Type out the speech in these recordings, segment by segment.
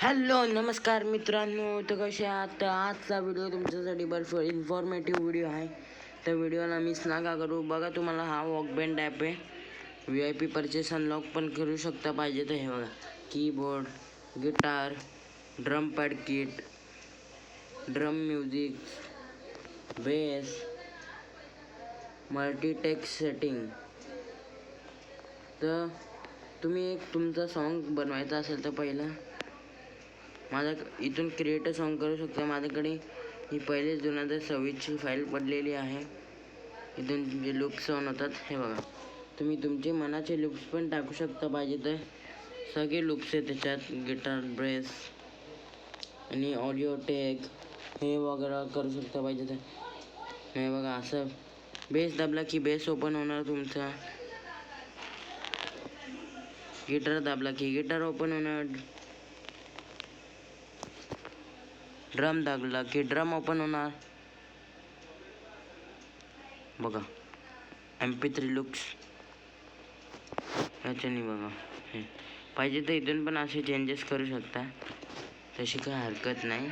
Hello नमस्कार मित्रांनो, तर कसे आहात? तर आजचा व्हिडिओ तुमच्यासाठी बर्फ इन्फॉर्मेटिव्ह व्हिडिओ आहे. त्या व्हिडिओला मिस नका करू. बघा, तुम्हाला हा वॉकबँड ॲप आहे. VIP परचेस अनलॉक पण करू शकता पाहिजे तर. हे बघा, keyboard, guitar, drum pad kit, drum music, bass, मल्टीटेक्स सेटिंग. तर तुम्ही एक तुमचा सॉन्ग बनवायचा असेल तर पहिलं माझ्या इथून क्रिएट अ सॉन्ग करू शकता. माझ्याकडे ही पहिले 2026ची फाईल पडलेली आहे. इथून जे लूप्स ऑन होतात हे बघा. तुम्ही तुमचे मनाचे लूप्स पण टाकू शकता पाहिजे तर. सगळे लूप्स आहेत त्याच्यात. गिटार, बेस आणि ऑडिओ टेक हे वगैरे करू शकता पाहिजे तर. हे बघा, असं बेस दाबला की बेस ओपन होणार तुमचा. गिटार दाबला की गिटार ओपन होणार. ड्रम दाबला की ड्रम ओपन होणार. बघा, MP3 लुक्स ह्याच्याने बघा. हे पाहिजे तर इथून पण असे चेंजेस करू शकता, तशी काही हरकत नाही.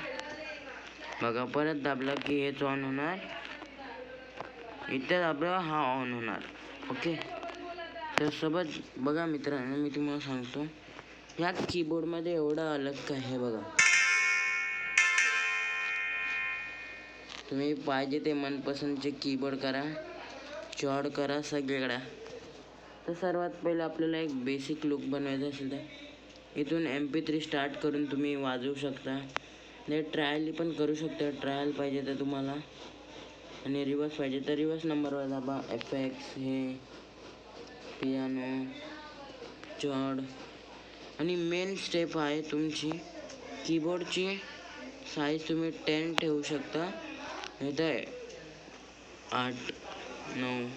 बघा, परत दाबला की हेच ऑन होणार. इथे दाबला हा ऑन होणार. ओके, तर सोबत बघा मित्रांनो, मी तुम्हाला सांगतो ह्या कीबोर्डमध्ये एवढं अलग काय आहे बघा. तुम्ही पाहिजे ते मनपसंतचे कीबोर्ड करा, चॉड करा सगळीकडे. तर सर्वात पहिलं आपल्याला एक बेसिक लुक बनवायचं असेल तर इथून MP3 स्टार्ट करून तुम्ही वाजवू शकता. नाही ट्रायल पण करू शकता. ट्रायल पाहिजे तर तुम्हाला, आणि रिवर्स पाहिजे तर रिवर्स नंबरवर दाबा. FX, हे पियानो, चॉड. आणि मेन स्टेप आहे तुमची कीबोर्डची साईज तुम्ही 10 ठेवू शकता, नाही तर 8, 9,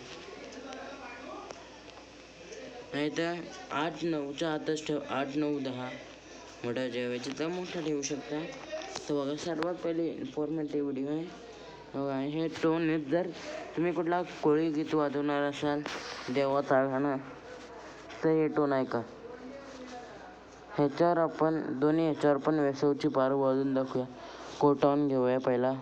नाही तर 8, 9च्या आतच ठेव. 8, 9, 10 मोठा जेवायचे तर मोठा ठेवू शकता. तर बघा, सर्वात पहिले इन्फॉर्मेटिव्ह व्हिडिओ आहे. बघा, हे टोन आहेत. जर तुम्ही कुठला कोळी गीत वाजवणार असाल, देवाचा गाणं, तर हे टोन ऐका. ह्याच्यावर आपण दोन्ही ह्याच्यावर पण वेसवची पार वाजून दाखवूया. कोटावून घेऊया पहिला.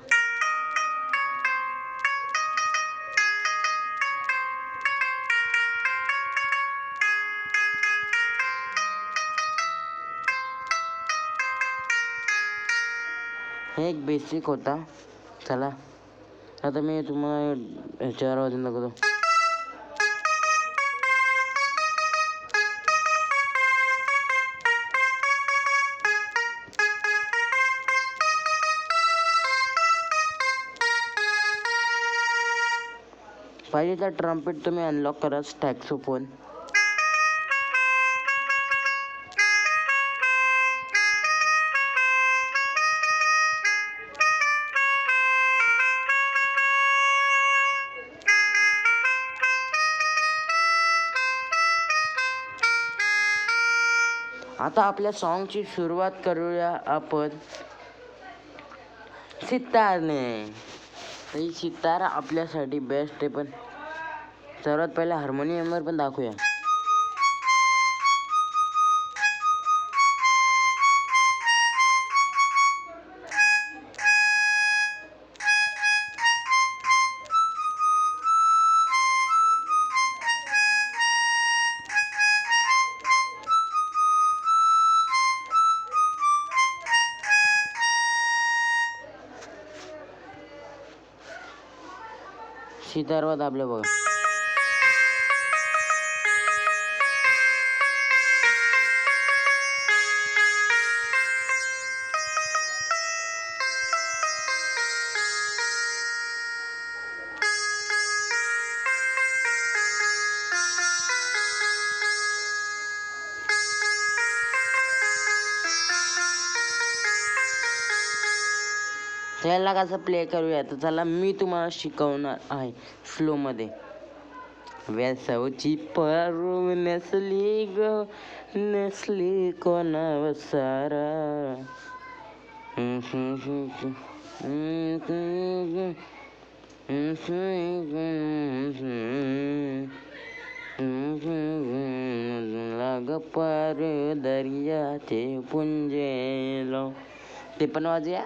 हे एक बेसिक होता. चला आता मी तुम्हाला ह्याच्यावर वाजून दाखवतो. पाहिजे तर ट्रम्पेट तुम्ही अनलॉक करा, सॅक्सोफोन. आता आपल्या सॉन्गची सुरुवात करूया आपण सितारने. ही सितार आपल्यासाठी बेस्ट आहे. पण सर्वात पहिला हार्मोनियमवर पण दाखवूया. सितारवर दाबलं बघा. त्याला कसं प्ले करूया, तर चला मी तुम्हाला शिकवणार आहे स्लोमध्ये. वेसवची पारू नेसली ग, नेसली कोणावर सारा. लाग पार दर्याचे पुंजेलो. ते पण वाजूया.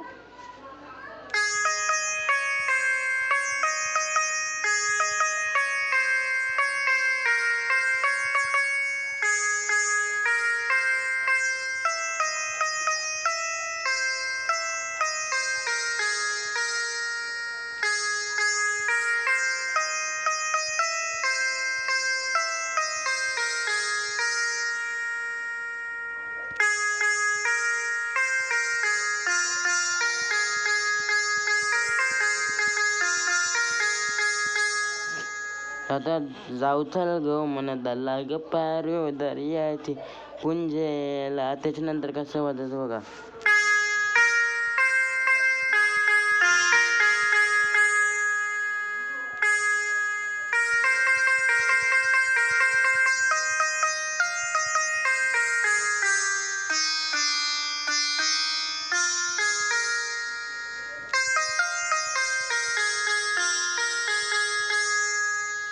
आता जाऊ चल गो मन दल्ला ग पारो दर्याचे पुंजेला. त्याच्यानंतर कसं वाजायचं बघा.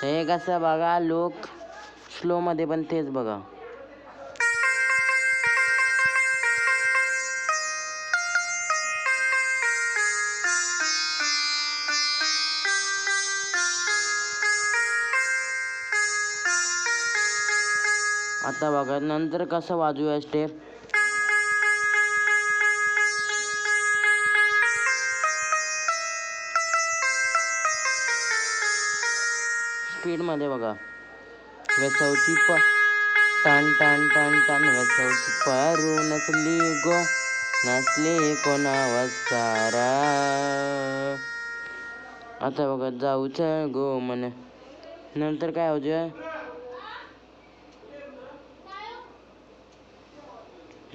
हे कसं बघा, लोक स्लो मध्ये पण तेच बघा. आता बघा नंतर कसं वाजूया स्टेप. स्पीड मध्ये बघा. वेसवची टान टान टान टान वेसवची पारू नसली गो, नसली कोणा वसारा. आता बघा जाऊच गो मन. नंतर काय होतं,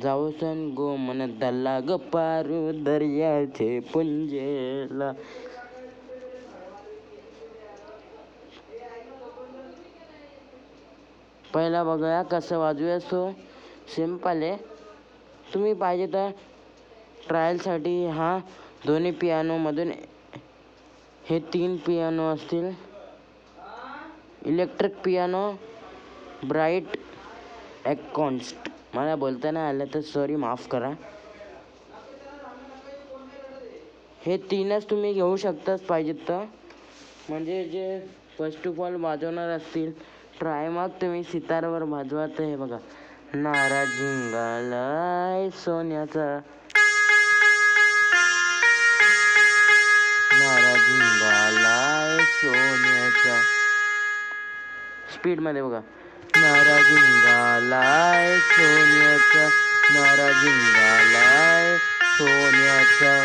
जाऊसन गो मन दल्ला ग पारू दर्याचे पुंजेला. पहिला बघूया कसं वाजूया. सो सिम्पल आहे. तुम्ही पाहिजे तर ट्रायलसाठी हा दोन्ही पियानोमधून हे 3 पियानो असतील. Electric piano, bright, acoustic. मला बोलता नाही आलं तर सॉरी, माफ करा. हे 3च तुम्ही घेऊ शकताच पाहिजेत तर. म्हणजे जे फर्स्ट ऑफ ऑल वाजवणार असतील ट्राय, मग तुम्ही सितारवर वाजवा. तर हे बघा, नारा झिंगालाय सोन्याचा, नारा झिंगालाय सोन्याचा. स्पीड मध्ये बघा, नारा झिंगालाय सोन्याचा, नारा झिंगालाय सोन्याचा,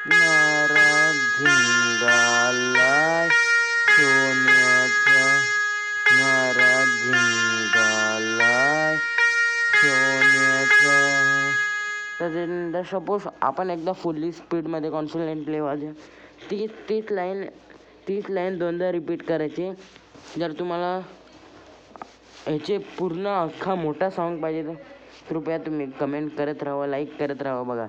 नारा झिंगालाय सोन्याचा, नारा झिंगालाय सोन्याचा. तर सपोज आपण एकदा फुल्ली स्पीडमध्ये कॉन्फिडेंटली वाजूया. तीच लाईन 2दा रिपीट करायची. जर तुम्हाला ह्याचे पूर्ण अख्खा मोठा सॉन्ग पाहिजे तर कृपया तुम्ही कमेंट करत राहा, लाईक करत राहा. बघा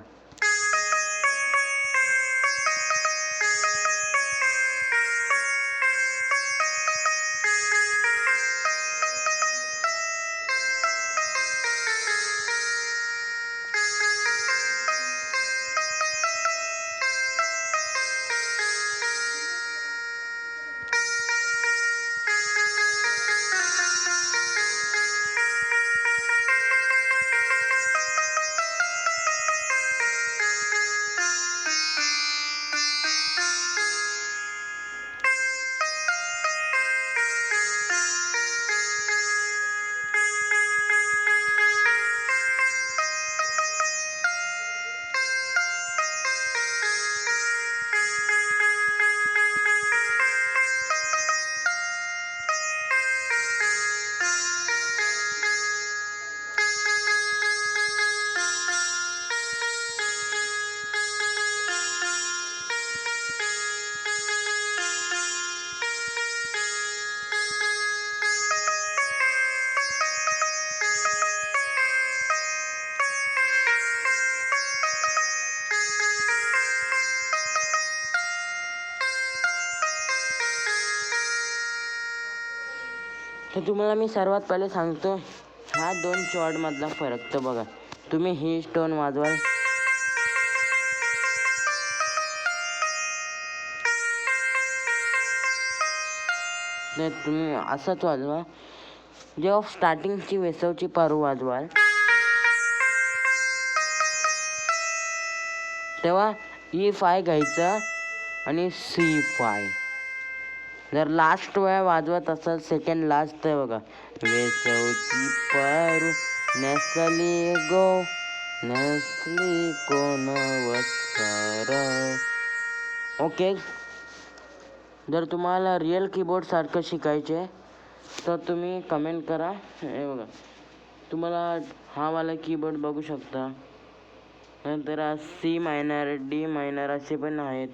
तर तुम्हाला मी सर्वात पहिले सांगतो ह्या दोन चॉर्डमधला फरक. तर बघा, तुम्ही ही स्टोन वाजवाल तर तुम्ही असंच वाजवा. जेव्हा स्टार्टिंगची वेसवची पारू वाजवाल तेव्हा E5 घ्यायचं आणि C5. जर लास्ट वेळा वाजवत असाल सेकंड लास्ट, तर बघा, वेसवची पारू नेसली गो नसली कोण वत्सर. ओके. जर तुम्हाला रिअल कीबोर्ड सारखं शिकायचे तर तुम्ही कमेंट करा. हे बघा, तुम्हाला हा वाला कीबोर्ड बघू शकता. नंतर C मायनर, D मायनर असे पण आहेत.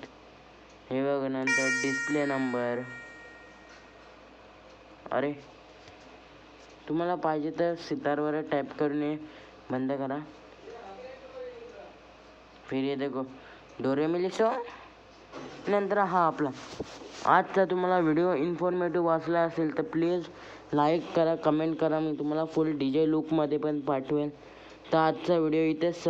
हे बघा, नंतर डिस्प्ले नंबर. अरे, तुम्हाला पाहिजे तर सितारवर टाईप करून ये. बंद करा. फिर ये देखो, डोरेमिलिसो. नंतर हा आपला आजचा तुम्हाला व्हिडिओ इन्फॉर्मेटिव्ह वाचला असेल तर प्लीज लाईक करा, कमेंट करा. मी तुम्हाला फुल DJ लुकमध्ये पण पाठवेन. तर आजचा व्हिडिओ इथेच